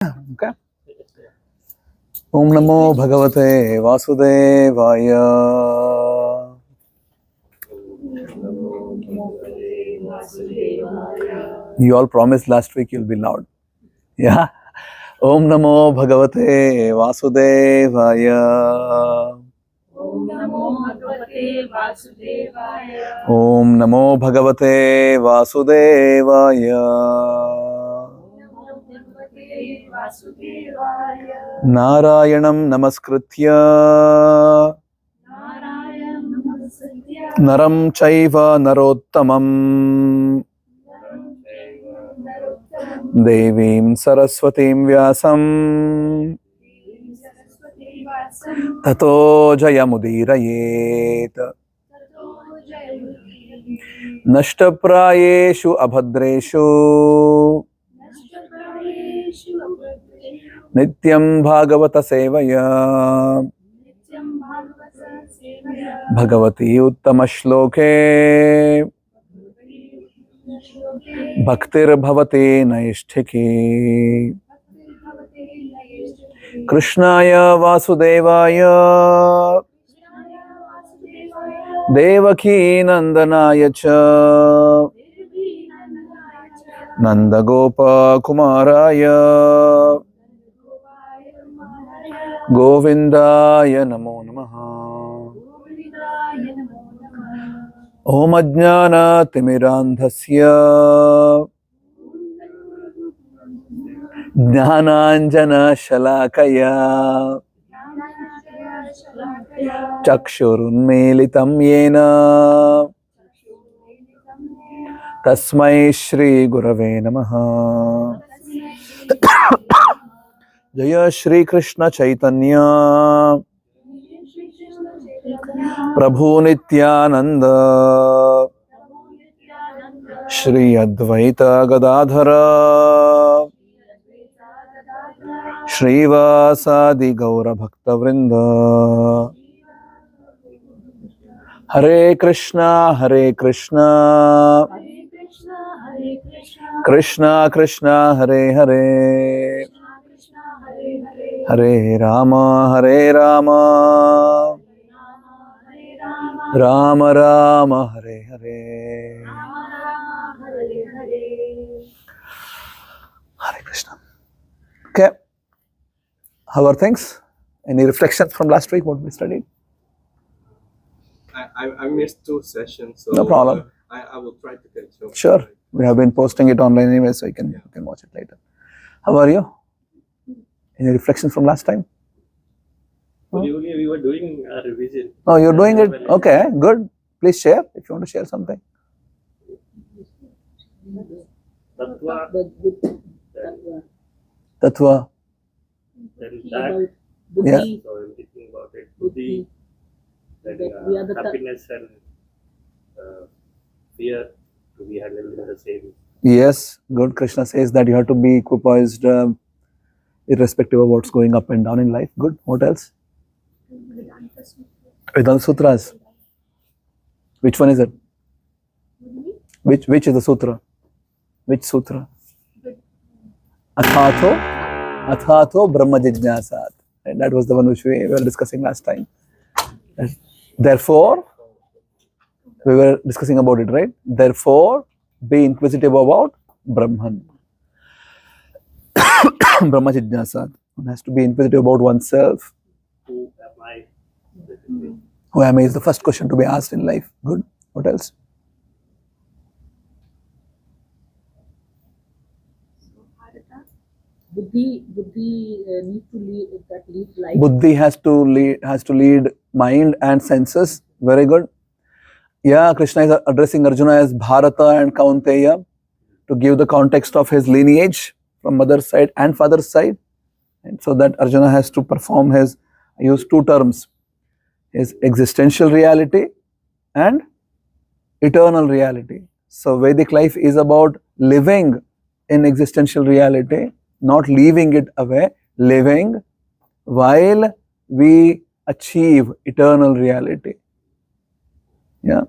Okay. Om Namo Bhagavate Vasudevaya. You all promised last week you'll be loud. Yeah. Om Namo Bhagavate Vasudevaya. Om Namo Bhagavate Vasudevaya. Om Namo Bhagavate Vasudevaya. Narayanam Namaskritya Naram Chaiva Narottamam Devim Saraswatim Vyasam Tato Jayamudirayet Nashtaprayeshu Abhadreshu Nityam Bhagavata Sevaya Bhagavati Uttama Shloke Bhaktir Bhavati Naishthiki Krishnaya Vasudevaya Devaki Nandanaya Cha Nandagopa Kumaraya Govindaya Namo Namaha. Om Ajnana Timirandhasya Jnananjana Shalakaya Chakshurunmilitam Yena Tasmai Shri Gurave Namaha. Jaya Shri Krishna Chaitanya Prabhu Nityananda Shri Advaita Gadadhara Shri Vasadi Gaura Bhakta Vrinda. Hare Krishna Krishna Krishna Hare Hare Hare Rama Rama Rama Hare Hare. Hare Krishna. Okay. How are things? Any reflections from last week, what we studied? I missed 2 sessions, so no problem. I will try to catch up. Sure. We have been posting it online anyway, so you can watch it later. How are you? Any reflections from last time? We were doing a revision. Oh, you're doing it? Okay, good. Please share if you want to share something. Tattva. Tattva. Then that. Yeah. So I'm thinking about it. Buddhi. Then happiness and fear to be handled in the same. Yes, good. Krishna says that you have to be equipoised irrespective of what's going up and down in life. Good. What else? Vedanta Sutras. Which one is it? Which is the sutra? Which sutra? Athato Brahma Jijnasat. And that was the one which we were discussing last time. Therefore, we were discussing about it, right? Therefore, be inquisitive about Brahman. Brahma Jijnasat. One has to be inquisitive about oneself. Who am I? Who am I is the first question to be asked in life. Good. What else? Buddhi need to lead life. Buddhi has to lead mind and senses. Very good. Yeah, Krishna is addressing Arjuna as Bharata and Kaunteya to give the context of his lineage from mother's side and father's side. And so that Arjuna has to perform his, I use 2 terms, his existential reality and eternal reality. So Vedic life is about living in existential reality, not leaving it away, living while we achieve eternal reality. Yeah.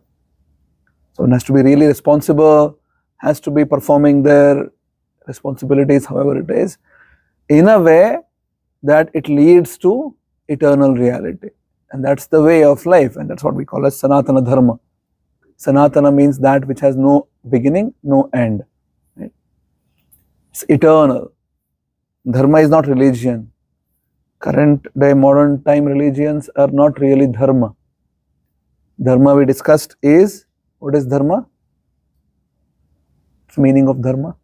So one has to be really responsible, has to be performing their responsibilities, however it is. in a way that it leads to eternal reality. And that's the way of life, and that's what we call as Sanatana Dharma. Sanatana means that which has no beginning, no end. Right? It's eternal. Dharma is not religion. Current day, modern time religions are not really dharma. Dharma we discussed is, what is dharma? What's the meaning of dharma?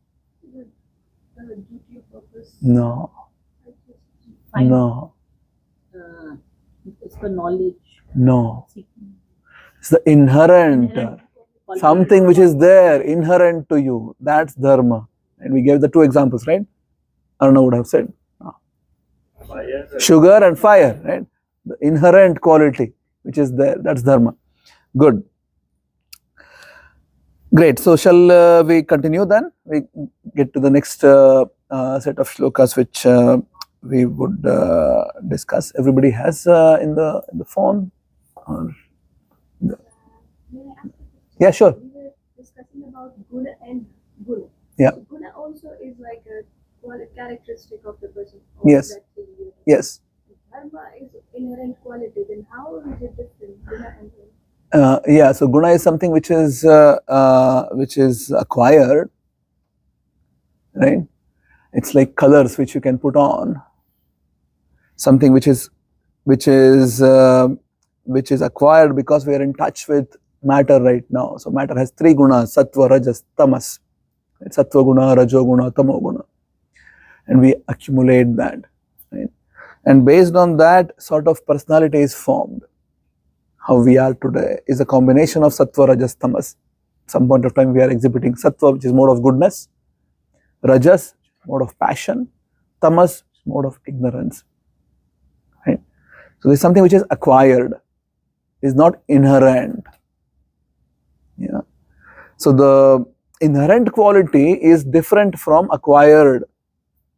Duty of purpose. No. Fine. No. It's for knowledge. No. Seeking. It's the inherent, Quality. something which is there, inherent to you. That's dharma. And we gave the two examples, right? I don't know what I've said. Fire. Sugar and fire, right? The inherent quality which is there, that's dharma. Good. Great. So shall we continue then? We get to the next set of shlokas which we would discuss. Everybody has in the phone? Or May I ask a question? yeah, sure. We were discussing about guna and guna. Yeah. So guna also is like a characteristic of the person. Yes. That thing. Yes. Dharma is inherent quality. Then how is it different? Guna and dharma. Yeah. So guna is something which is acquired, right? It's like colors which you can put on. Something which is acquired because we are in touch with matter right now. So matter has three gunas: sattva, rajas, tamas. Sattva guna, rajo guna, tamo guna, and we accumulate that, right? And based on that, sort of personality is formed. How we are today is a combination of sattva, rajas, tamas. Some point of time we are exhibiting sattva, which is mode of goodness; rajas, mode of passion; tamas, mode of ignorance. Right? So there's something which is acquired, is not inherent. Yeah. So the inherent quality is different from acquired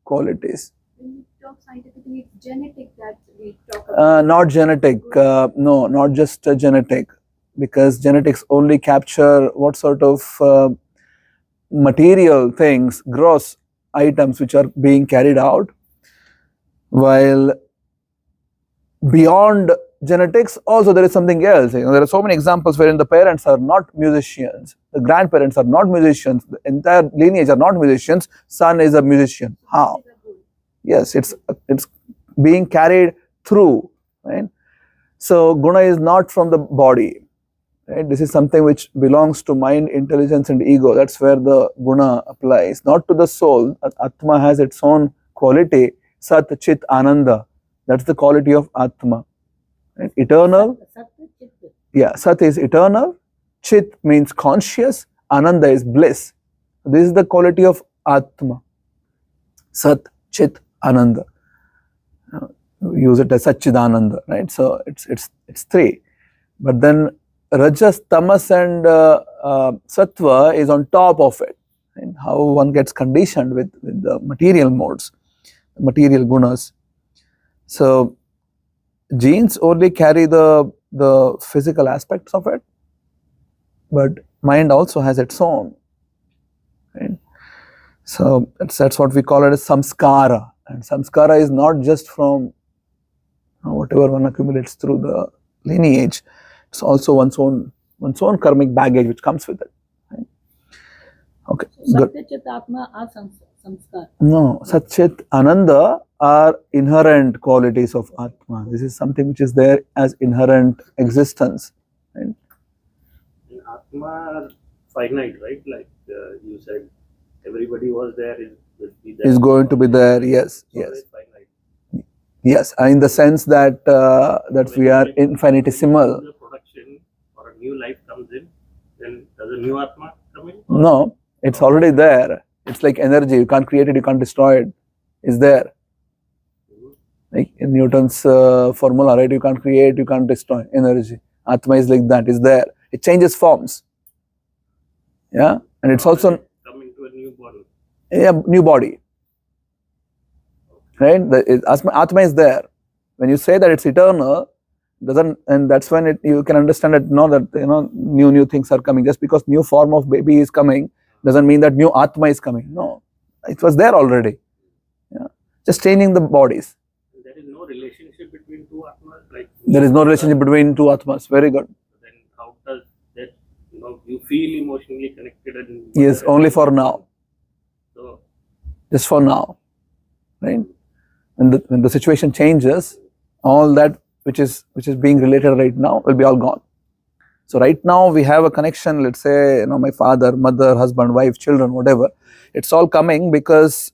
qualities. When we talk scientifically, it's genetic that we talk about. Not genetic. No, not just genetic, because genetics only capture what sort of material things, gross items which are being carried out, while beyond genetics also there is something else. You know, there are so many examples wherein the parents are not musicians, the grandparents are not musicians, the entire lineage are not musicians, son is a musician. How? Yes, it's being carried through, right? So guna is not from the body, right? This is something which belongs to mind, intelligence and ego. That's where the guna applies, not to the soul. Atma has its own quality, Sat, Chit, Ananda. That's the quality of Atma. Right? Eternal. Yeah, Sat is eternal, Chit means conscious, Ananda is bliss. This is the quality of Atma. Sat, Chit, Ananda. Use it as Satchidananda, right? So it's three. But then Rajas, Tamas and Sattva is on top of it. And how one gets conditioned with the material modes, material gunas. So genes only carry the physical aspects of it, but mind also has its own. Right? So that's what we call it as samskara. And samskara is not just from whatever one accumulates through the lineage. It's also one's own karmic baggage which comes with it. Right? Okay, good. Satya Chit Atma are samskar. No, Sat, Chit, Ananda are inherent qualities of Atma. This is something which is there as inherent existence. Right? In Atma are finite, right? Like you said, everybody was there, will be there. Is going to be there, yes, So yes. it's finite. Yes, in the sense that that we are infinitesimal. When the production or a new life comes in, then does a new Atma come in? No, it's already there. It's like energy. You can't create it, you can't destroy it. It's there. Like in Newton's formula, right? You can't create, you can't destroy energy. Atma is like that. It's there. It changes forms. Yeah, and it's also Coming to a new body. a new body. Right? Atma is there. When you say that it's eternal, and that's when you can understand it. Know that new things are coming. Just because new form of baby is coming doesn't mean that new Atma is coming. No, it was there already. Yeah. just changing the bodies. There is no relationship between two atmas, like There is no relationship between two atmas. Very good. Then how does that, you feel emotionally connected and Yes, only for now. So Just for now, right? When the situation changes, all that which is being related right now will be all gone. So right now we have a connection. Let's say my father, mother, husband, wife, children, whatever. It's all coming because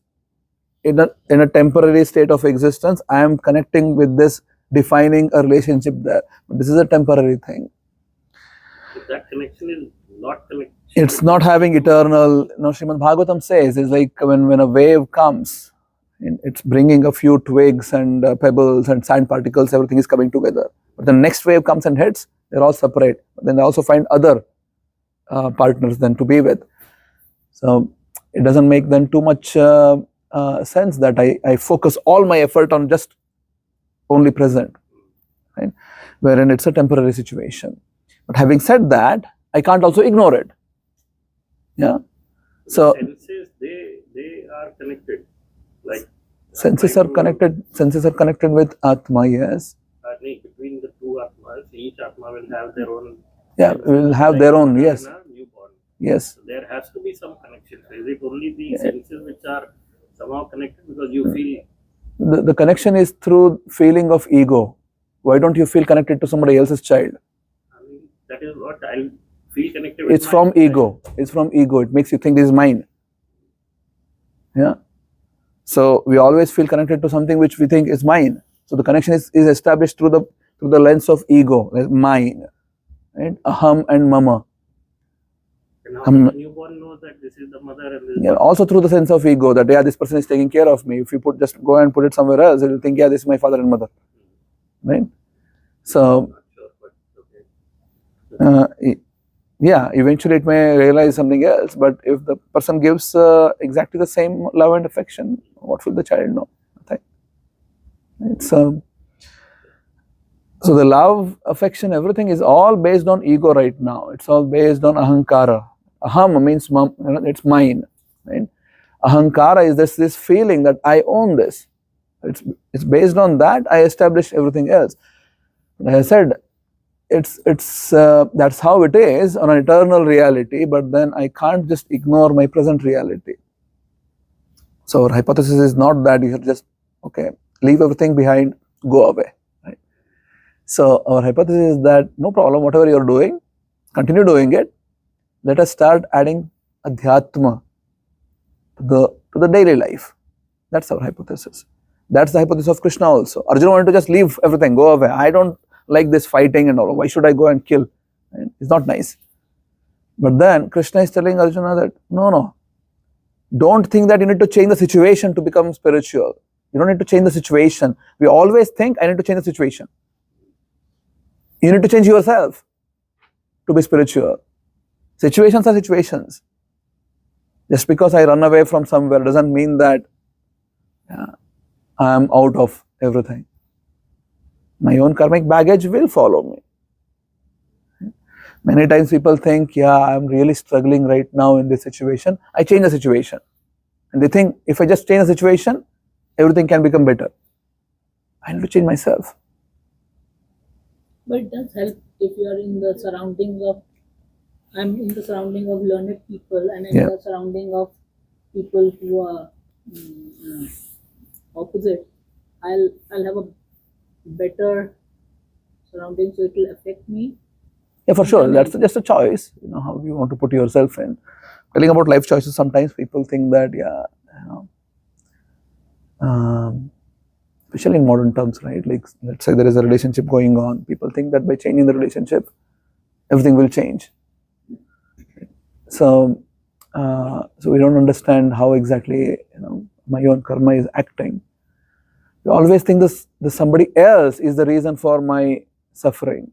in a temporary state of existence, I am connecting with this, defining a relationship there. But this is a temporary thing. if that connection is not connected, It's not having eternal. Srimad Bhagavatam says it's like when a wave comes, and it's bringing a few twigs and pebbles and sand particles. Everything is coming together. But the next wave comes and hits. They're all separate. But then they also find other partners then to be with. So it doesn't make then too much sense that I focus all my effort on just only present, right? Wherein it's a temporary situation. But having said that, I can't also ignore it. Yeah. So senses, they are connected. Like senses are connected. Senses are connected with Atma. Yes. Between the two atmas, each atma will have their own. Yeah, will have their own. Yes. Newborn. Yes. So there has to be some connection. So is it only the senses which are somehow connected because you feel? The connection is through feeling of ego. Why don't you feel connected to somebody else's child? I mean, that is what I feel connected with. It's from ego. It's from ego. It makes you think this is mine. Yeah. So we always feel connected to something which we think is mine. So the connection is established through the lens of ego, like mine, right? Aham and mama. And how the newborn knows that this is the mother and this is Also through the sense of ego that this person is taking care of me. If you just go and put it somewhere else, it will think this is my father and mother, right? So eventually it may realize something else. But if the person gives exactly the same love and affection, what will the child know? Nothing. Right? So the love, affection, everything is all based on ego right now. It's all based on ahankara. Aham means it's mine. Right? Ahankara is this feeling that I own this. It's based on that I establish everything else. Like I said, it's that's how it is on an eternal reality. But then I can't just ignore my present reality. So our hypothesis is not that you should just leave everything behind, go away. Right? So our hypothesis is that no problem, whatever you're doing, continue doing it. Let us start adding adhyatma to the daily life. That's our hypothesis. That's the hypothesis of Krishna also. Arjuna wanted to just leave everything, go away. I don't like this fighting and all. Why should I go and kill? Right? It's not nice. But then Krishna is telling Arjuna that no. Don't think that you need to change the situation to become spiritual. You don't need to change the situation. We always think I need to change the situation. You need to change yourself to be spiritual. Situations are situations. Just because I run away from somewhere doesn't mean that I am out of everything. My own karmic baggage will follow me. Many times people think, I am really struggling right now in this situation. I change the situation. And they think if I just change the situation, everything can become better. I need to change myself. But it does help if you are in the surroundings of, I'm in the surrounding of learned people and in the surrounding of people who are opposite. I'll have a better surrounding, so it will affect me. Yeah, for sure. That's just a choice. How you want to put yourself in. Telling about life choices, sometimes people think that, especially in modern terms, right? Like, let's say there is a relationship going on. People think that by changing the relationship, everything will change. So we don't understand how exactly, my own karma is acting. We always think this somebody else is the reason for my suffering.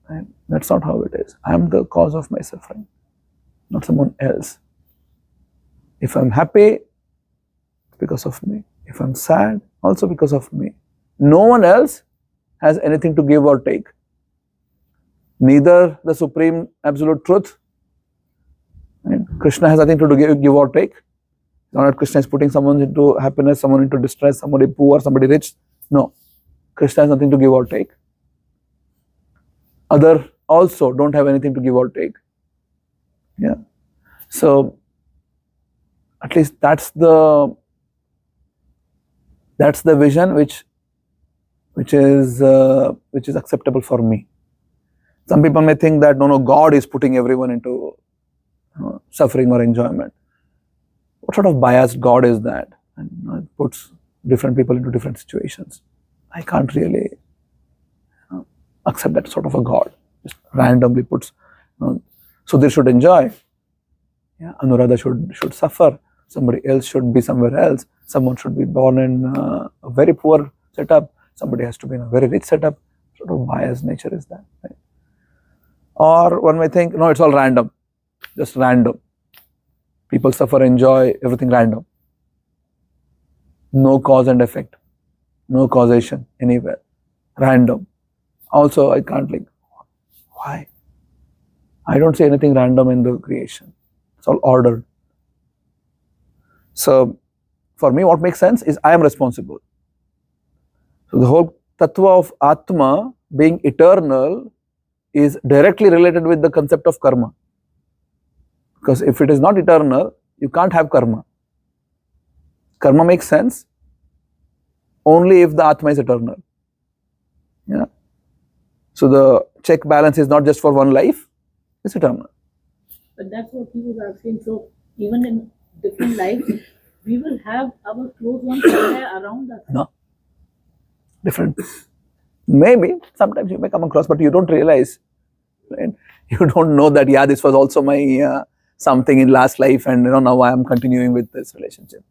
Right? That's not how it is. I am the cause of my suffering, not someone else. If I'm happy, it's because of me. If I'm sad, also because of me. No one else has anything to give or take. Neither the Supreme Absolute Truth, right? Krishna has nothing to give or take. Not that Krishna is putting someone into happiness, someone into distress, somebody poor, somebody rich. No. Krishna has nothing to give or take. Other also don't have anything to give or take. Yeah. So at least that's the vision which is acceptable for me. Some people may think that no, God is putting everyone into suffering or enjoyment. What sort of biased God is that? And it puts different people into different situations. I can't really accept that sort of a God. Just randomly puts. So they should enjoy. Yeah, Anuradha should suffer. Somebody else should be somewhere else. Someone should be born in a very poor setup. Somebody has to be in a very rich setup. Sort of biased nature is that. Right? Or one may think, no, it's all random. Just random. People suffer, enjoy, everything random. No cause and effect. No causation anywhere. Random. Also, I can't like, why? I don't see anything random in the creation. It's all ordered. So, for me, what makes sense is I am responsible. So, the whole tattva of Atma being eternal is directly related with the concept of karma. Because if it is not eternal, you can't have karma. Karma makes sense only if the Atma is eternal. Yeah. So the check balance is not just for one life, it's eternal. But that's what he was asking. So even in different lives, we will have our close ones somewhere around us. No. Different. Maybe sometimes you may come across, but you don't realize. Right? You don't know that, yeah, this was also my something in last life, and now I am continuing with this relationship.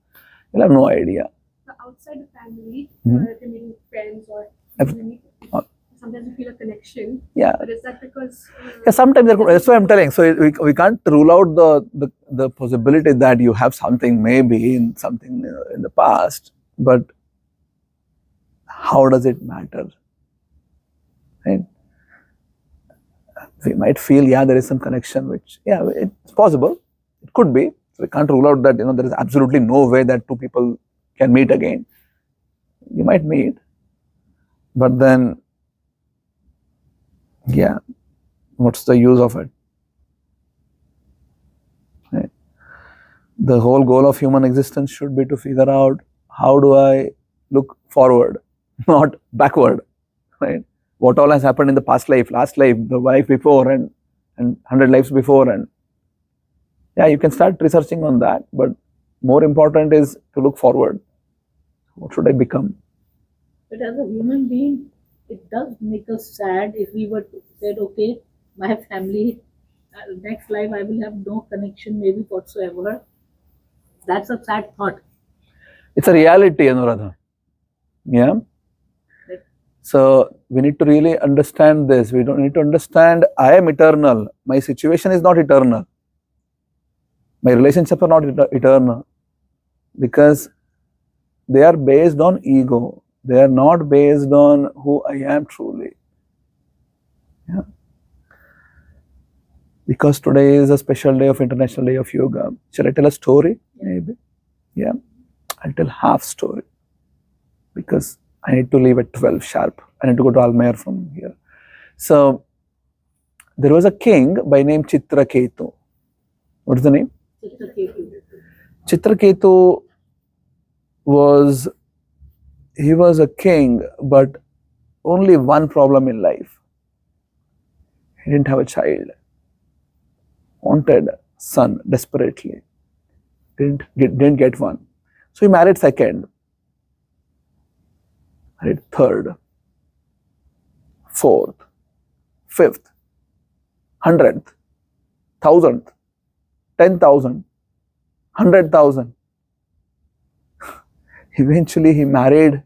You'll have no idea. So outside the family, Mhm. if you meet friends or Every- sometimes you feel a connection. Yeah. But is that because? Yeah, sometimes that's what I'm telling. So we can't rule out the possibility that you have something maybe in something in the past, but how does it matter? Right? We might feel, yeah, there is some connection, which, yeah, it's possible. It could be. So we can't rule out that there is absolutely no way that two people can meet again. You might meet, but then, yeah, what's the use of it? Right? The whole goal of human existence should be to figure out how do I look forward, not backward, right? What all has happened in the past life, last life, the life before, and 100 lives before, and yeah, you can start researching on that, but more important is to look forward. What should I become? But as a human being, it does make us sad if we were to said, okay, my family, next life I will have no connection maybe whatsoever. That's a sad thought. It's a reality, Anuradha. Yeah. Like, So we need to really understand this. We don't need to understand I am eternal. My situation is not eternal. My relationships are not eternal because they are based on ego. They are not based on who I am truly. Yeah. Because today is a special day of International Day of Yoga. Shall I tell a story? Maybe. Yeah. I'll tell half story because I need to leave at 12 sharp. I need to go to Almayer from here. So there was a king by name Chitraketu. What is the name? Chitraketu. Chitraketu was a king, but only one problem in life. He didn't have a child. Wanted son desperately. Didn't get one. So he married second, married third, fourth, fifth, 100th, 1000th, 10,000, 100,000. Eventually he married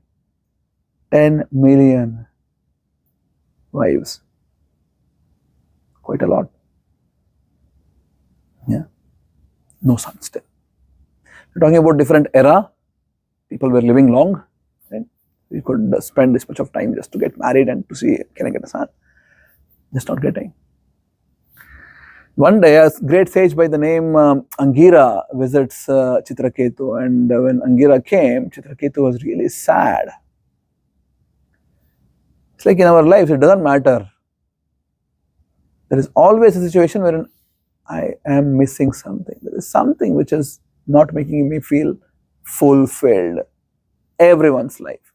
10 million wives. Quite a lot. Yeah. No son still. We're talking about different era. People were living long. Right? You could spend this much of time just to get married and to see, can I get a son? Just not getting. One day, a great sage by the name Angira visits Chitraketu, and when Angira came, Chitraketu was really sad. It's like in our lives, it doesn't matter. There is always a situation wherein I am missing something. There is something which is not making me feel fulfilled. Everyone's life.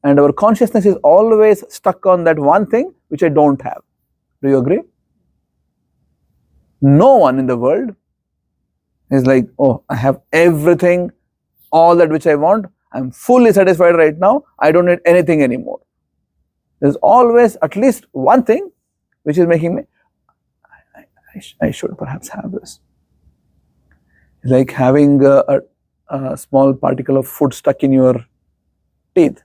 And our consciousness is always stuck on that one thing which I don't have. Do you agree? No one in the world is like, oh, I have everything, all that which I want. I'm fully satisfied right now. I don't need anything anymore. There's always at least one thing which is making me, I should perhaps have this. It's like having a small particle of food stuck in your teeth.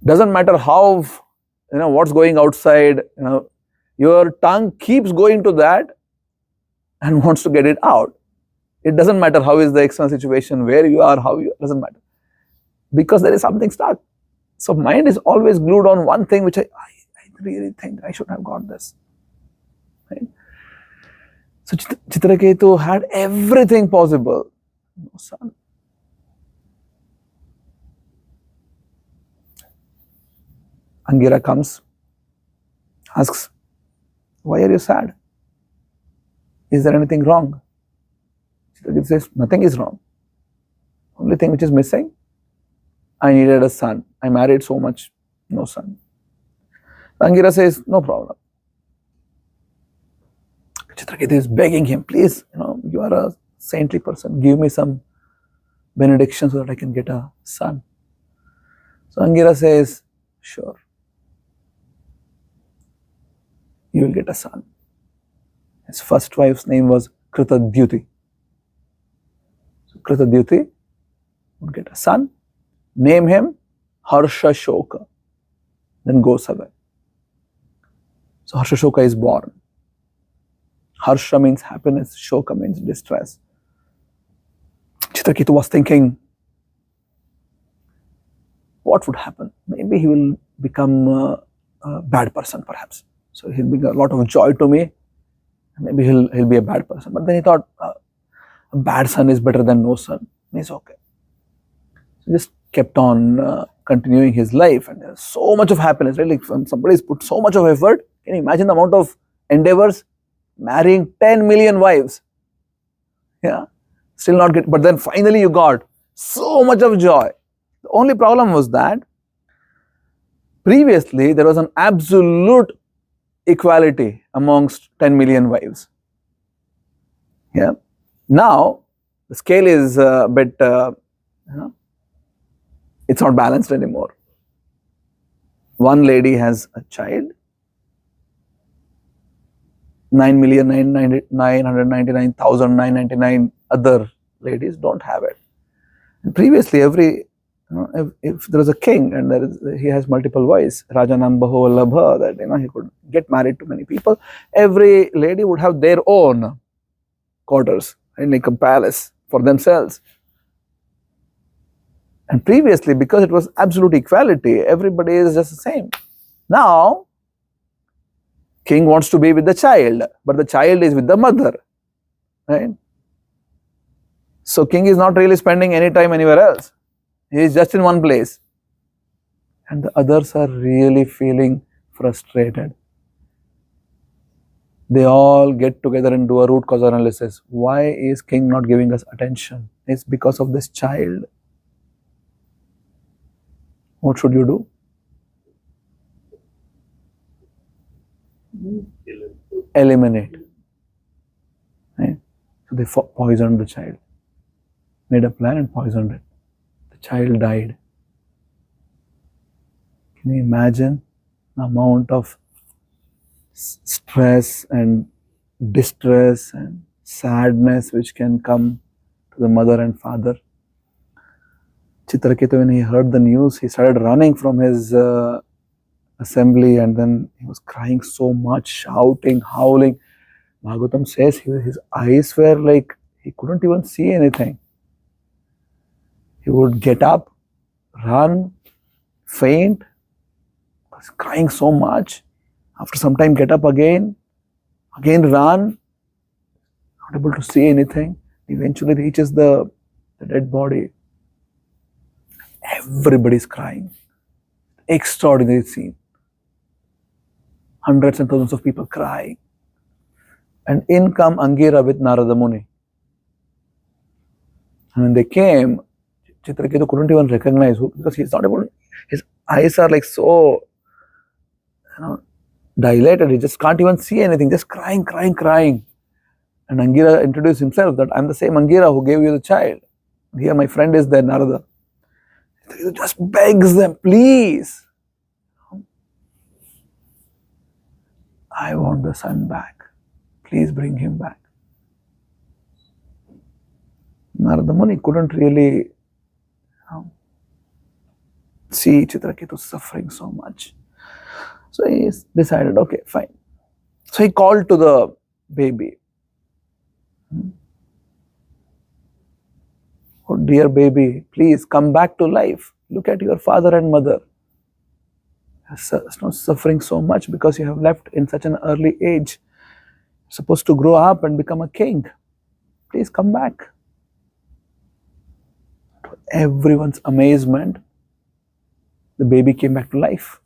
Doesn't matter how, what's going outside, your tongue keeps going to that and wants to get it out. It doesn't matter how is the external situation, where you are, how you, doesn't matter. Because there is something stuck. So mind is always glued on one thing which I really think I should have got this. Right? So Chitraketu had everything possible. No son. Angira comes, asks, why are you sad? Is there anything wrong? Chitraketu says, nothing is wrong. Only thing which is missing, I needed a son. I married so much, no son. Angira says, no problem. Chitraketu is begging him, please, you are a saintly person, give me some benediction so that I can get a son. So Angira says, sure, you will get a son. His first wife's name was Kritadyuti. So Kritadyuti would get a son, name him Harshashoka, then goes away. So Harshashoka is born. Harsha means happiness, Shoka means distress. Chitraketu was thinking, what would happen? Maybe he will become a bad person perhaps. So he'll bring a lot of joy to me. Maybe he'll be a bad person. But then he thought, a bad son is better than no son. It's okay. So just kept on continuing his life, and there's so much of happiness, right? Like when somebody's put so much of effort, can you imagine the amount of endeavors? Marrying 10 million wives. Yeah. Still not get, but then finally you got so much of joy. The only problem was that previously there was an absolute equality amongst 10 million wives. Yeah. Now the scale is a bit, it's not balanced anymore. One lady has a child, 9,999,999 other ladies don't have it. And previously, if there was a king and he has multiple wives, Raja Nambaho Labha, that he could get married to many people, every lady would have their own quarters, like a palace for themselves. And previously, because it was absolute equality, everybody is just the same. Now, king wants to be with the child, but the child is with the mother, right? So king is not really spending any time anywhere else. He is just in one place. And the others are really feeling frustrated. They all get together and do a root cause analysis. Why is king not giving us attention? It's because of this child. What should you do? Eliminate. Right? So they poisoned the child. Made a plan and poisoned it. The child died. Can you imagine the amount of stress and distress and sadness which can come to the mother and father? Chitraketu, when he heard the news, he started running from his assembly, and then he was crying so much, shouting, howling. Bhagavatam says his eyes were like, he couldn't even see anything. He would get up, run, faint, was crying so much. After some time, get up again, Again ran, not able to see anything. Eventually reaches the dead body. Everybody's crying. Extraordinary scene. Hundreds and thousands of people crying. And in come Angira with Narada Muni. And when they came, Chitraketu couldn't even recognize who, because he's not able, his eyes are like so, dilated, he just can't even see anything, just crying, crying, crying. And Angira introduced himself that I'm the same Angira who gave you the child. Here my friend is there, Narada. He just begs them, please. I want the son back. Please bring him back. Narada Muni couldn't really see Chitraketu suffering so much. So he decided, okay, fine. So he called to the baby. Oh dear baby, please come back to life. Look at your father and mother. You're suffering so much because you have left in such an early age. You're supposed to grow up and become a king. Please come back. To everyone's amazement, the baby came back to life.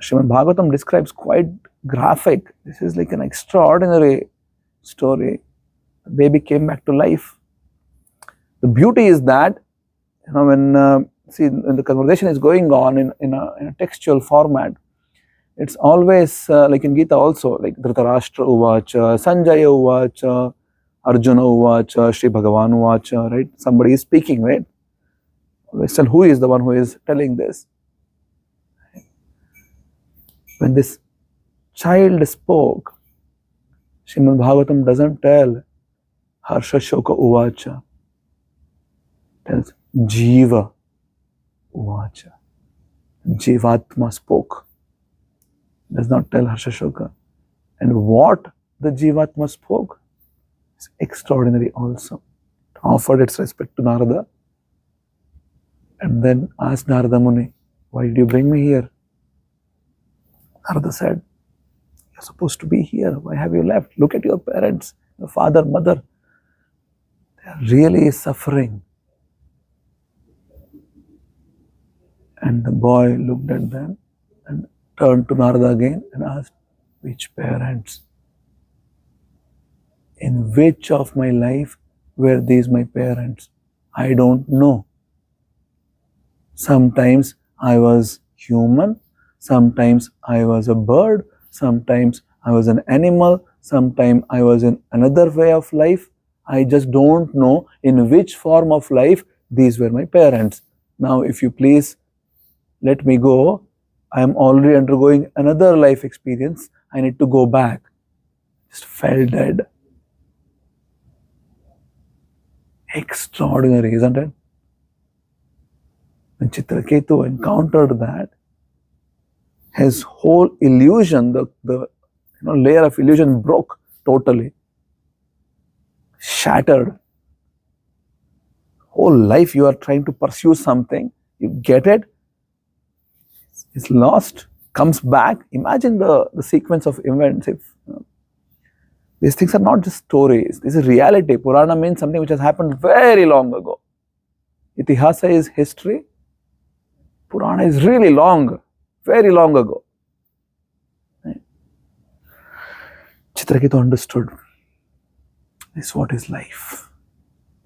Srimad Bhagavatam describes quite graphic. This is like an extraordinary story. The baby came back to life. The beauty is that, when the conversation is going on in a textual format, it's always like in Gita also, like Dhritarashtra Uvacha, Sanjaya Uvacha, Arjuna Uvacha, Shri Bhagavan Uvacha, right? Somebody is speaking, right? Always tell who is the one who is telling this. When this child spoke, Srimad Bhagavatam doesn't tell Harshashoka Uvacha, it tells Jiva Uvacha. Jivatma spoke. Does not tell Harshashoka. And what the Jivatma spoke is extraordinary also. It offered its respect to Narada and then asked Narada Muni, why did you bring me here? Narada said, you're supposed to be here. Why have you left? Look at your parents, your father, mother. They are really suffering. And the boy looked at them and turned to Narada again and asked, which parents? In which of my life were these my parents? I don't know. Sometimes I was human, sometimes I was a bird, sometimes I was an animal, sometimes I was in another way of life. I just don't know in which form of life these were my parents. Now, if you please let me go, I am already undergoing another life experience. I need to go back. Just fell dead. Extraordinary, isn't it? When Chitraketu encountered that, his whole illusion, the layer of illusion broke totally. Shattered. Whole life you are trying to pursue something, you get it, it's lost, comes back. Imagine the sequence of events. If these things are not just stories, this is reality. Purana means something which has happened very long ago. Itihasa is history. Purana is really long, very long ago. Right? Chitraketu understood this is what is life.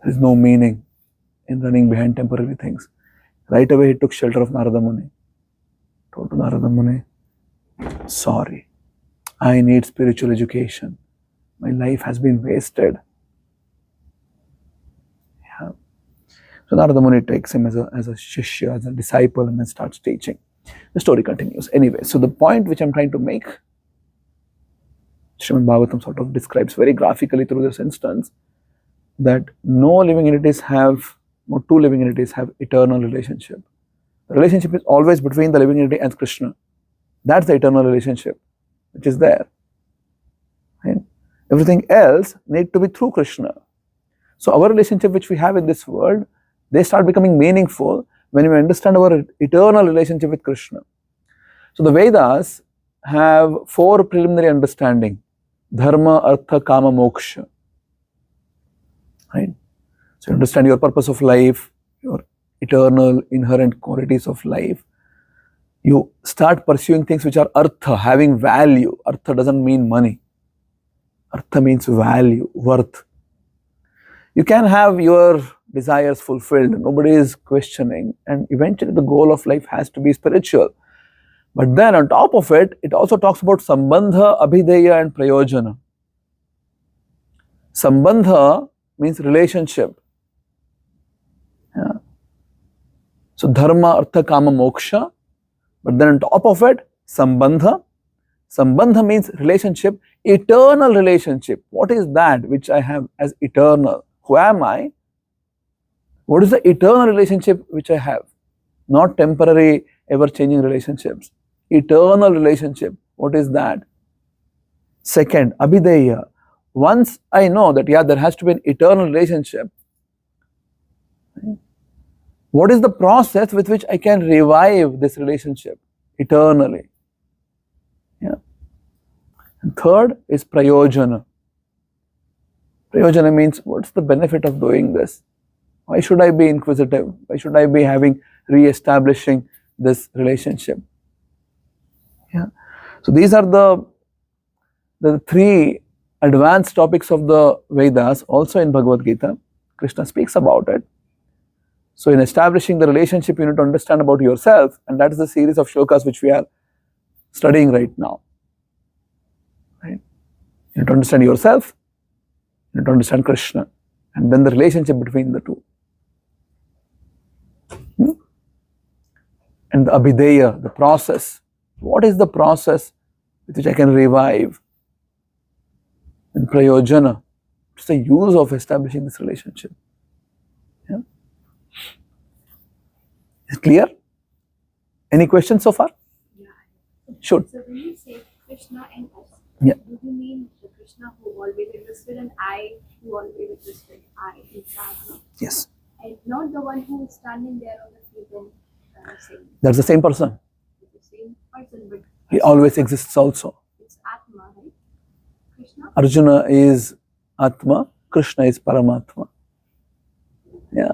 There is no meaning in running behind temporary things. Right away he took shelter of Narada Muni. Told to Narada Muni, sorry, I need spiritual education. My life has been wasted. Yeah. So Narada Muni takes him as a shishya, as a disciple, and then starts teaching. The story continues. Anyway, so the point which I'm trying to make, Srimad Bhagavatam sort of describes very graphically through this instance, that no two living entities have eternal relationship. The relationship is always between the living entity and Krishna. That's the eternal relationship which is there. Right? Everything else need to be through Krishna. So our relationship which we have in this world, they start becoming meaningful when we understand our eternal relationship with Krishna. So the Vedas have 4 preliminary understanding: dharma, artha, kama, moksha. Right? So you understand your purpose of life, your eternal inherent qualities of life. You start pursuing things which are artha, having value. Artha doesn't mean money. Artha means value, worth. You can have your desires fulfilled, nobody is questioning, and eventually the goal of life has to be spiritual. But then on top of it, it also talks about sambandha, abhideya and prayojana. Sambandha means relationship. Yeah. So dharma, artha, kama, moksha. But then on top of it, sambandha. Sambandha means relationship, eternal relationship. What is that which I have as eternal? Who am I? What is the eternal relationship which I have? Not temporary, ever-changing relationships. Eternal relationship. What is that? Second, abhideya. Once I know that, yeah, there has to be an eternal relationship, what is the process with which I can revive this relationship eternally? Yeah. And third is prayojana. Prayojana means, what's the benefit of doing this? Why should I be inquisitive? Why should I be re-establishing this relationship? Yeah. So these are the 3 advanced topics of the Vedas, also in Bhagavad Gita. Krishna speaks about it. So in establishing the relationship, you need to understand about yourself, and that is the series of shlokas which we are studying right now. Right? You need to understand yourself, you need to understand Krishna, and then the relationship between the two. And the abhideya, the process. What is the process with which I can revive? And prayojana, it's the use of establishing this relationship. Yeah. Is it clear? Any questions so far? Yeah. Sure. So when you say Krishna and us, Yeah. do you mean the Krishna who always existed and I who always existed? I is Radha. Yes. And not the one who is standing there on the field and saying That's the same person. it's the same person, but He always exists also. it's Atma, right? Krishna? Arjuna is Atma, Krishna is Paramatma. Yeah.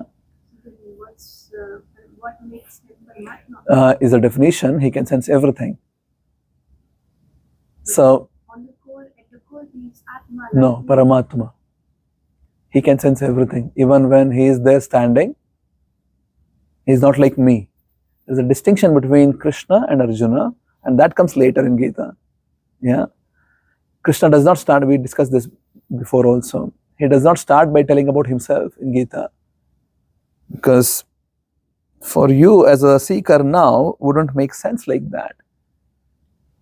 What makes him Paramatma? Is a definition, he can sense everything. So, On the core, at the core, he is Atma. no, like Paramatma. He can sense everything. Even when he is there standing, he is not like me. There is a distinction between Krishna and Arjuna, and that comes later in Gita. Yeah. Krishna does not start, we discussed this before also. He does not start by telling about himself in Gita. Because for you as a seeker now, wouldn't make sense like that.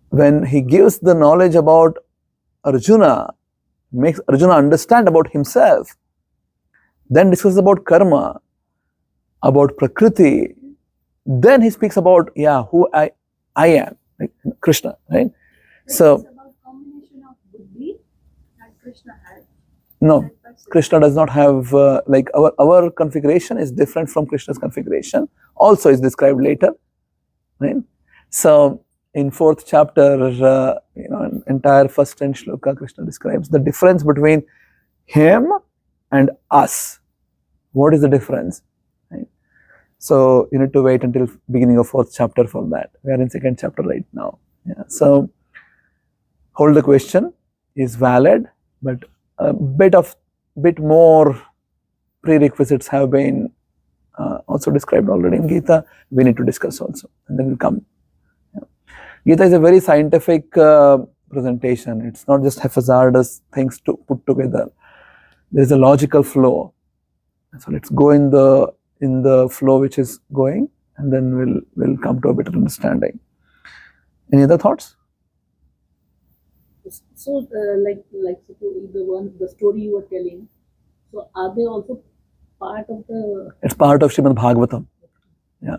When he gives the knowledge about Arjuna, makes Arjuna understand about himself, then discusses about karma, about prakriti, then he speaks about, yeah, who I am, like Krishna, right? So, it's about combination of buddhi that Krishna had. no, That person. Krishna does not have, like our configuration is different from Krishna's configuration, also is described later, right? So, in 4th chapter, an entire first 10 shloka, Krishna describes the difference between him and us. What is the difference? Right? So, you need to wait until beginning of 4th chapter for that. We are in 2nd chapter right now. Yeah. So, hold the question is valid, but a bit more prerequisites have been also described already in Gita. We need to discuss also, and then we'll come. Yeah. Gita is a very scientific presentation. It's not just haphazardous things to put together. There is a logical flow. So let's go in the flow which is going, and then we'll come to a better understanding. Any other thoughts? So, like the story you were telling. So, are they also part of the? It's part of Srimad Bhagavatam. Yeah.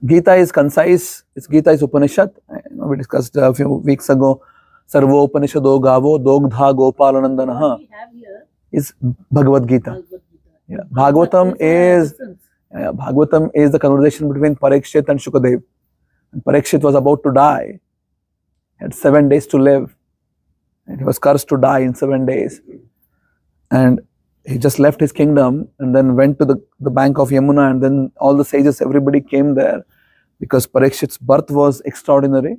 Gita is concise. Gita is Upanishad. We discussed a few weeks ago. Sarvo Upanishado Gavo Dogdha Gopalanandanaha What we have here is Bhagavad Gita. Bhagavad Gita. Yeah. Bhagavatam is the conversation between Parikshit and Shukadev. And Parikshit was about to die. He had 7 days to live. And he was cursed to die in 7 days. And he just left his kingdom and then went to the bank of Yamuna, and then all the sages, everybody came there because Parikshit's birth was extraordinary.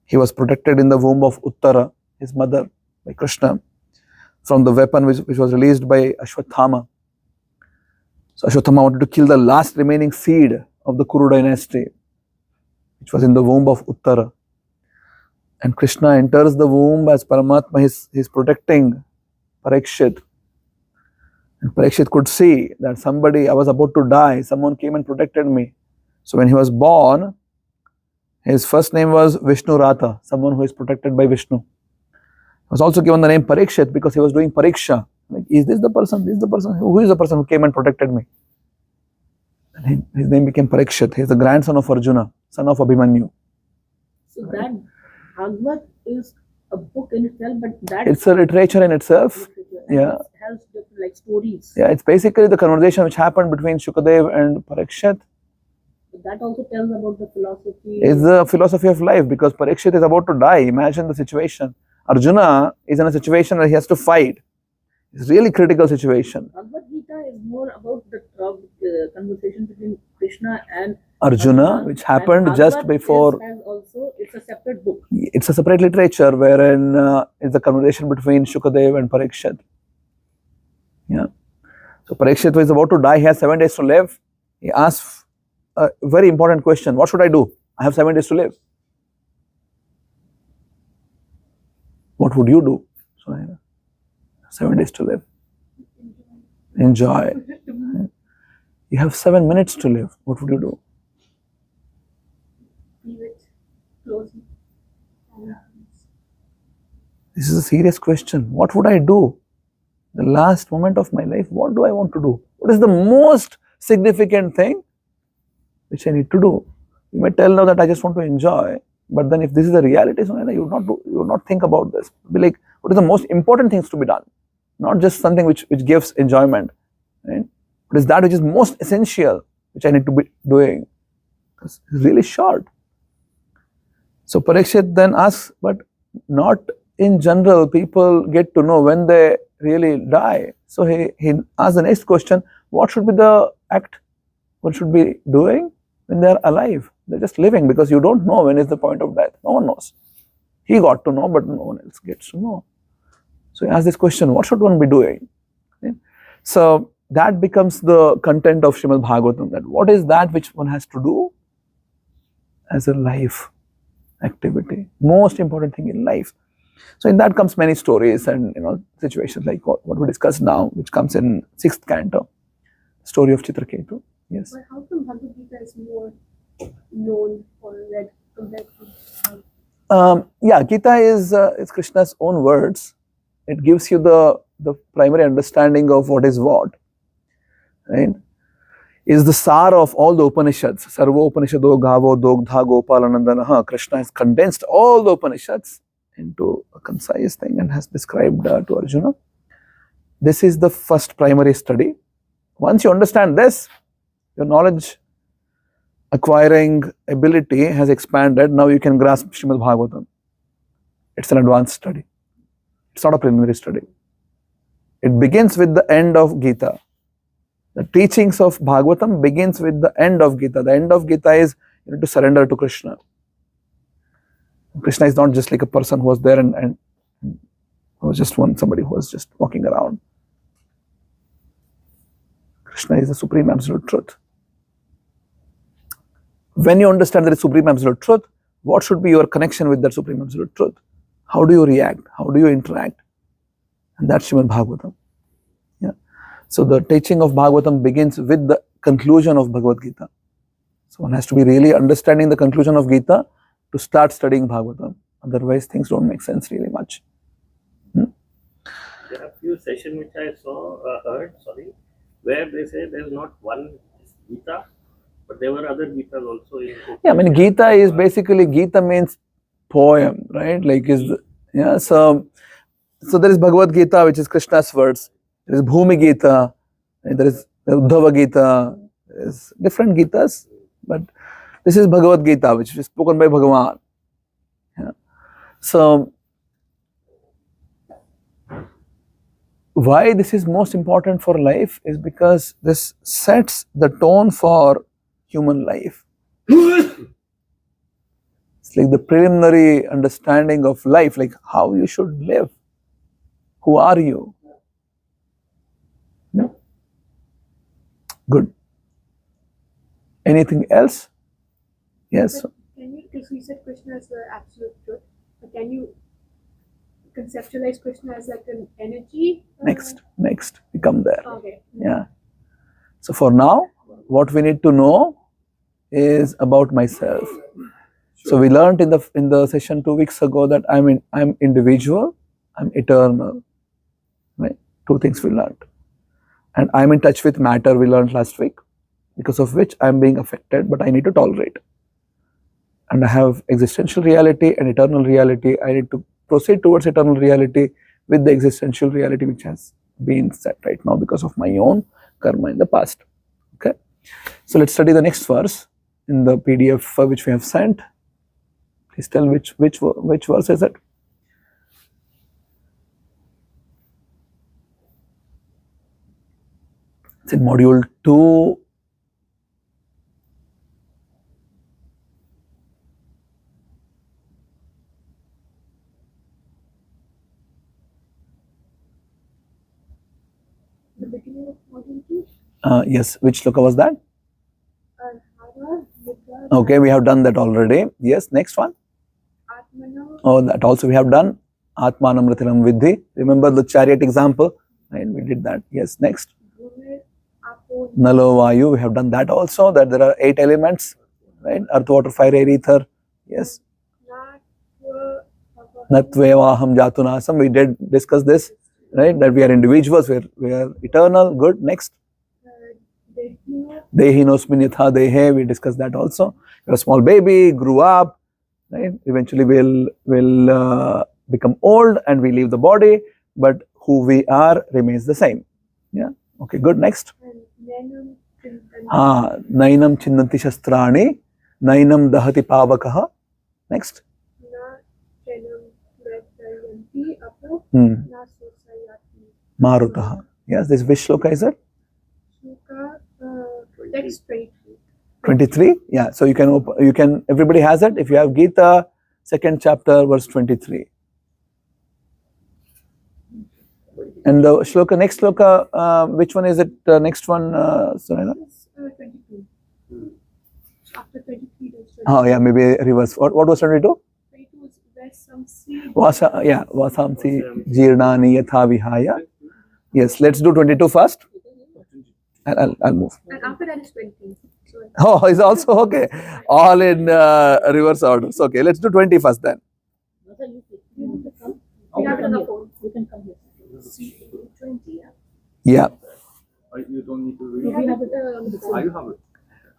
He was protected in the womb of Uttara, his mother, by Krishna, from the weapon which was released by Ashwatthama. So Ashwatthama wanted to kill the last remaining seed of the Kuru dynasty, which was in the womb of Uttara. And Krishna enters the womb as Paramatma. He's protecting Parikshit. And Parikshit could see that I was about to die, someone came and protected me. So when he was born, his first name was Vishnu Rata, someone who is protected by Vishnu. He was also given the name Parikshit because he was doing Pariksha. Like, is this the person? This is the person? Who is the person who came and protected me? And his name became Parikshit. He is the grandson of Arjuna, son of Abhimanyu. So that Bhagavad is a book in itself, but that It's a literature in itself. Yeah. it has different like stories. Yeah, it's basically the conversation which happened between Shukadev and Parikshit. So that also tells about the philosophy. It's the philosophy of life because Parikshit is about to die. Imagine the situation. Arjuna is in a situation where he has to fight. It's a really critical situation. Bhagavad Gita is more about the conversation between Krishna and Arjuna, which happened and just Bhagavad before. it's a separate book. It's a separate literature wherein is the conversation between Shukadev and Parikshit. Yeah. So Parikshit was about to die. He has 7 days to live. He asked a very important question. What should I do? I have 7 days to live. What would you do? So I have 7 days to live. Enjoy. You have 7 minutes to live. What would you do? Leave it closely. This is a serious question. What would I do? The last moment of my life, what do I want to do? What is the most significant thing which I need to do? You may tell now that I just want to enjoy, but then if this is a reality, so you would not think about this. Be like, what is the most important things to be done? Not just something which gives enjoyment, right? What is that which is most essential, which I need to be doing? Because it's really short. So Parikshit then asks, but not in general, people get to know when they really die. So he asks the next question, what should be the act one should be doing when they are alive? They're just living because you don't know when is the point of death. No one knows. He got to know, but no one else gets to know. So he asks this question, what should one be doing? Okay. So that becomes the content of Srimad Bhagavatam, that what is that which one has to do as a life activity, most important thing in life. So in that comes many stories and situations like what we discussed now, which comes in 6th canto, story of Chitraketu. Yes. But how come Bhagavad Gita is more known or read compared to Yeah, Gita is Krishna's own words. It gives you the primary understanding of what is what, right? Is the sar of all the Upanishads. Sarvo Upanishado Gavo Dogdha Gopalanandanaha. Krishna has condensed all the Upanishads into a concise thing and has described to Arjuna. This is the first primary study. Once you understand this, your knowledge acquiring ability has expanded. Now you can grasp Srimad Bhagavatam. It's an advanced study. It's not a preliminary study. It begins with the end of Gita. The teachings of Bhagavatam begins with the end of Gita. The end of Gita is you need to surrender to Krishna. Krishna is not just like a person who was there and was just somebody who was just walking around. Krishna is the supreme absolute truth. When you understand that it's supreme absolute truth, what should be your connection with that supreme absolute truth? How do you react? How do you interact? And that's Srimad Bhagavatam. Yeah. So the teaching of Bhagavatam begins with the conclusion of Bhagavad Gita. So one has to be really understanding the conclusion of Gita to start studying Bhagavatam. Otherwise things don't make sense really much. There are a few sessions which I heard, where they say there's not one Gita, but there were other Gitas also in Yeah, I mean Gita is basically, Gita means poem, right? Like so there is Bhagavad Gita, which is Krishna's words. There is Bhumi Gita, and there is Uddhava Gita. There is different Gitas, but this is Bhagavad Gita, which is spoken by Bhagavan. Yeah. So, why this is most important for life is because this sets the tone for human life. It's like the preliminary understanding of life, like how you should live. Who are you? No? Good. Anything else? Yes. But can you, because we said Krishna is the absolute truth, but can you conceptualize Krishna as like an energy? Next, we come there. Okay. Yeah. So for now, what we need to know is about myself. So we learned in the session 2 weeks ago that I'm individual, I'm eternal. Right? 2 things we learned. And I'm in touch with matter, we learned last week, because of which I'm being affected, but I need to tolerate. And I have existential reality and eternal reality. I need to proceed towards eternal reality with the existential reality which has been set right now because of my own karma in the past. Okay. So let's study the next verse in the PDF which we have sent. Please tell which verse is it? It's in module 2. The beginning of module 2? Yes, which sloka was that? Hara, Vidya, Okay, we have done that already. Yes, next one. Atmana, Oh, that also we have done. Atmanam Ratilam Vidhi. Remember the chariot example? Right, we did that. Yes, next. Bhumir, Apo, Nalo Vayu, we have done that also, that there are 8 elements, right? Earth, water, fire, air, ether. Yes. Natva, Natvevaham Jatunasam, we did discuss this, right? That we are individuals, we are eternal. Good. Next. Dehya, Dehinosmin yatha dehe, we discussed that also. You're a small baby, grew up, right? Eventually we'll become old and we leave the body, but who we are remains the same. Yeah. Okay, good. Next. and Nenam, Chintan, Nainam chinnanti shastrani, nainam dahati pavakaha. Next. Na, Chenam, Vretayanti, Apo, Hmm. Na, Sosayati, Marutaha. Yes, this which shloka is it? Shuka, text 23. 23. Yeah. So you can everybody has it. If you have Gita, 2nd chapter, verse 23. And the shloka, next shloka, which one is it? Next one, Sunila? It's 22. After 23, there's 22. Oh, yeah, maybe reverse. What was 22? 22 is where some seed. Vasamsi jirnani yatha vihaya. Yes, let's do 22 first. I'll move. And after that is 20. So Oh, it's also okay. All in reverse order. So, okay, let's do 20 first then. You want to come? we have it on the here. phone. You can come here. See, 20, yeah. Yeah. You don't need to We read. have it on the phone. You have it.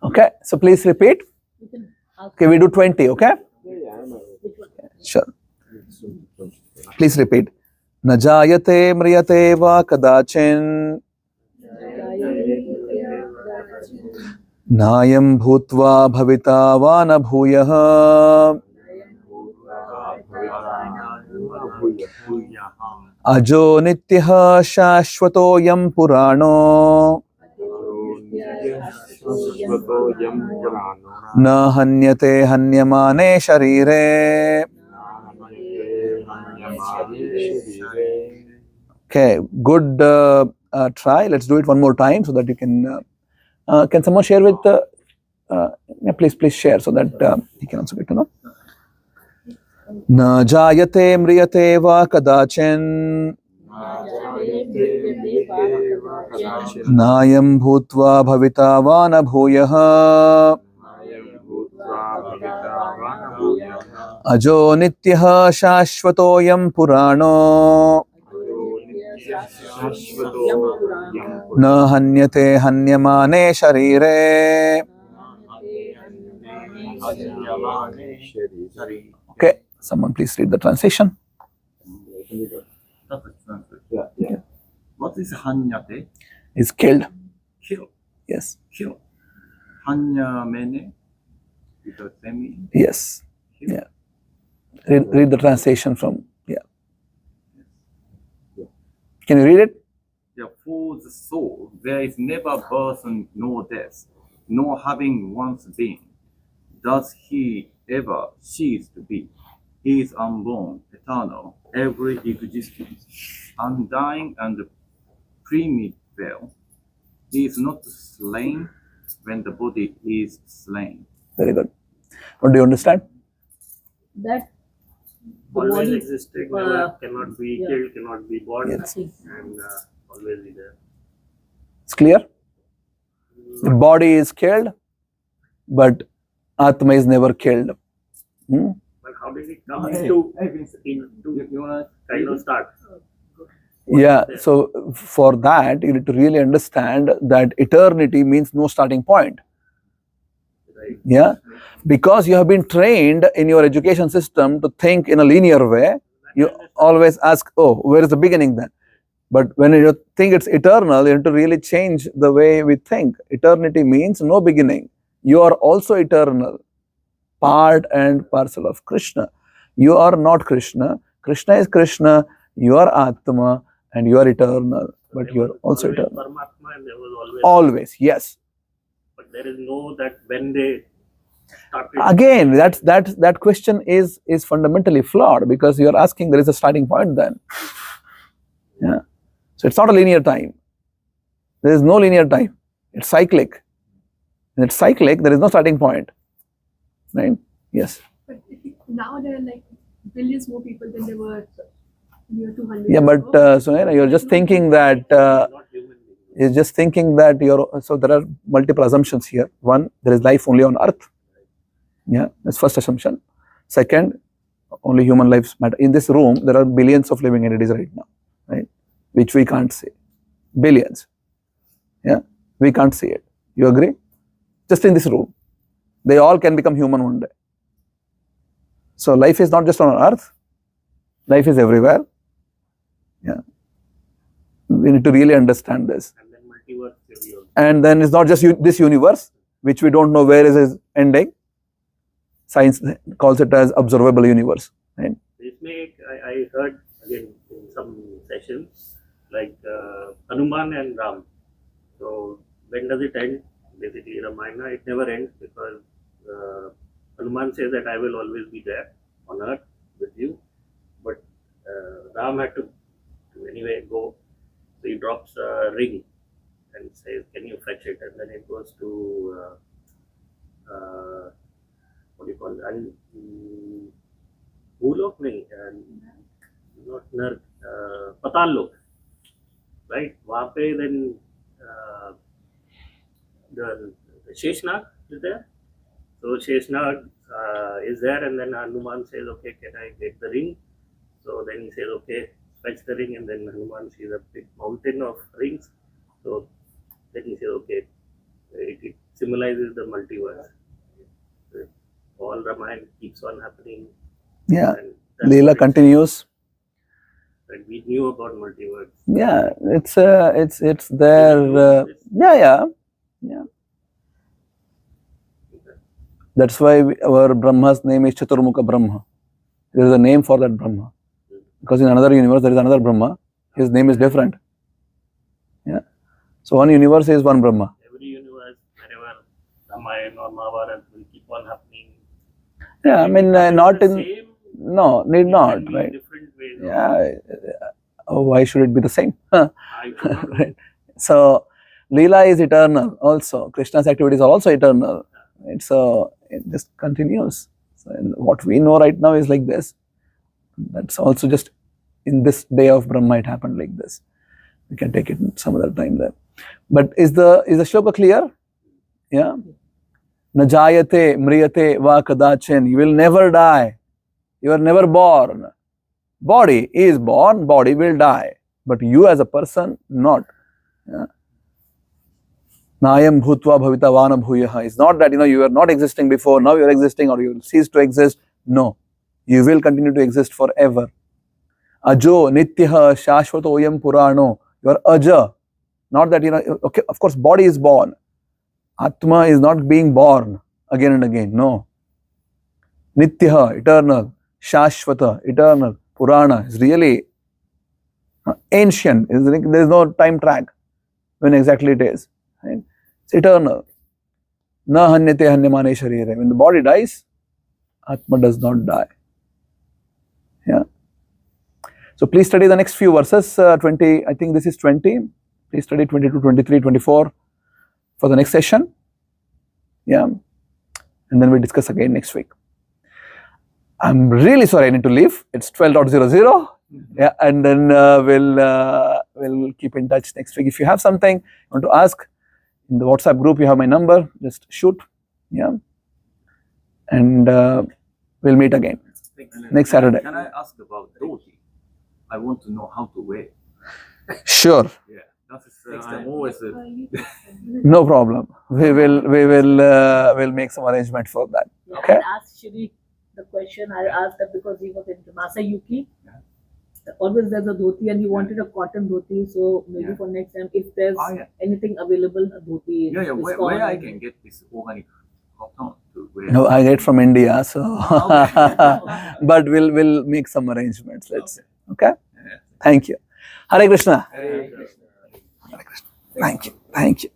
Okay. So please repeat. You can ask Okay, we do 20. Okay. which one. Sure. Please repeat. Najayate mriyate va kadachin nayam bhutva bhavita va na bhuyah ajo nityah shashvato yam purano na hanyate hanyamane sharire. Okay, good try. Let's do it one more time so that you can someone share with yeah, please share so that he can also get to know. Na jayate mriyate va kadachin nayam bhutva bhavita va na bhuyah ajo nityah shashvato yam purano na hanyate hanyamane sharire. Okay, someone please read the translation. What is Hanyate? Is killed. Kill. Yes. Kill. Hanya mene. Because semi. Yes. Kill. Yeah. Read the translation from, yeah. Can you read it? Yeah, for the soul, there is never birth nor death, nor having once been. Does he ever cease to be? He is unborn, eternal, every existence, undying and primeval. He is not slain when the body is slain. Very good. What do you understand? That the Always body, existed, never cannot be yeah. killed, cannot be born, Yes. nothing. and always be there. It's clear? The body is killed, but Atma is never killed. Hmm? But how did it come into kind of start? What Yeah, is there? so for that, you need to really understand that eternity means no starting point. Right. Yeah, because you have been trained in your education system to think in a linear way, you always ask, oh, where is the beginning then? But when you think it's eternal, you have to really change the way we think. Eternity means no beginning. You are also eternal, part and parcel of Krishna. You are not Krishna. Krishna is Krishna. You are Atma and you are eternal. But There you are was also always eternal. Paramatma and there was Always, yes. But there is no that when they started. Again, that question is fundamentally flawed because you are asking there is a starting point then. Yeah. So it's not a linear time. There is no linear time. It's cyclic. When it's cyclic, there is no starting point. Right? Yes. But now there are like billions more people than there were near 200 Yeah, years but ago. Sunera, you're just thinking that Not human beings. you're just thinking that so there are multiple assumptions here. One, there is life only on earth. Yeah, that's first assumption. Second, only human lives matter. In this room, there are billions of living entities right now, right? Which we can't see. Billions. Yeah, we can't see it. You agree? Just in this room, they all can become human one day. So life is not just on earth. Life is everywhere. Yeah, we need to really understand this. And then multiverse theory also. And then it's not just this universe, which we don't know where is its ending. Science calls it as observable universe. Right? I heard again in some sessions like Hanuman and Ram. So when does it end? Basically, Ramayana, it never ends because Hanuman says that I will always be there on earth with you. But Ram had to anyway go. So he drops a ring and says, "Can you fetch it?" And then it goes to what do you call it? Bhulok nahi, not Nark, Patal Lok, right? वहाँ पे then the Sheshnag is there. So Sheshnag is there, and then Hanuman says, "Okay, can I get the ring?" So then he says, "Okay, fetch the ring," and then Hanuman sees a big mountain of rings. So then he says, "Okay, it symbolizes the multiverse." All Ramayana keeps on happening. Yeah, And that's Leela what it continues. says, that we knew about multiverse. Yeah, it's there. Yeah. That's why our Brahma's name is Chaturmukha Brahma. There is a name for that Brahma. Because in another universe there is another Brahma. His name is different. Yeah. So one universe is one Brahma. Every universe, wherever Ramayana or Mahabharata will keep on happening. Yeah, I mean not the in same, no need it not can be right. different ways. Yeah. Why should it be the same? I do not know. Right. So Leela is eternal also. Krishna's activities are also eternal. Right? So it just continues. So what we know right now is like this. That's also just in this day of Brahma it happened like this. We can take it some other time there. But is the shloka clear? Yeah. Najayate mriyate va kadachin. You will never die. You are never born. Body is born, body will die. But you as a person, not. Yeah. Nayam bhutva bhavita vana bhuyaha. It's not that you are not existing before, now you are existing or you will cease to exist. No. You will continue to exist forever. Ajo nityaha shashvato oyam purano. You are aja. Not that okay, of course body is born. Atma is not being born again and again. No. Nityaha, eternal. Shashvata, eternal. Purana is really ancient. There is no time track when exactly it is. Right? It's eternal. Na hanyate hanyamane sharire. When the body dies, Atma does not die. Yeah. So please study the next few verses. 20, I think this is 20. Please study 22, 23, 24 for the next session. Yeah. And then we discuss again next week. I'm really sorry I need to leave. It's 12.00. Yeah, and then we'll keep in touch next week. If you have something you want to ask in the WhatsApp group, you have my number. Just shoot. Yeah, and we'll meet again next Saturday. Can I ask about dhoti? I want to know how to wear. Sure, Yeah, that is I'm always. no problem. We'll make some arrangement for that. Yeah, Okay. I'll ask Shri the question. I asked that because he was in Masayuki. Always there's a dhoti and he wanted a cotton dhoti. So maybe for next time, if there's anything available, a dhoti. Yeah, where I can get this organic cotton to wear? No, I get from India, so but we'll make some arrangements. Let's say. Okay. Thank you. Hare Krishna. Hare Krishna. Hare Krishna. Thank you. Thank you.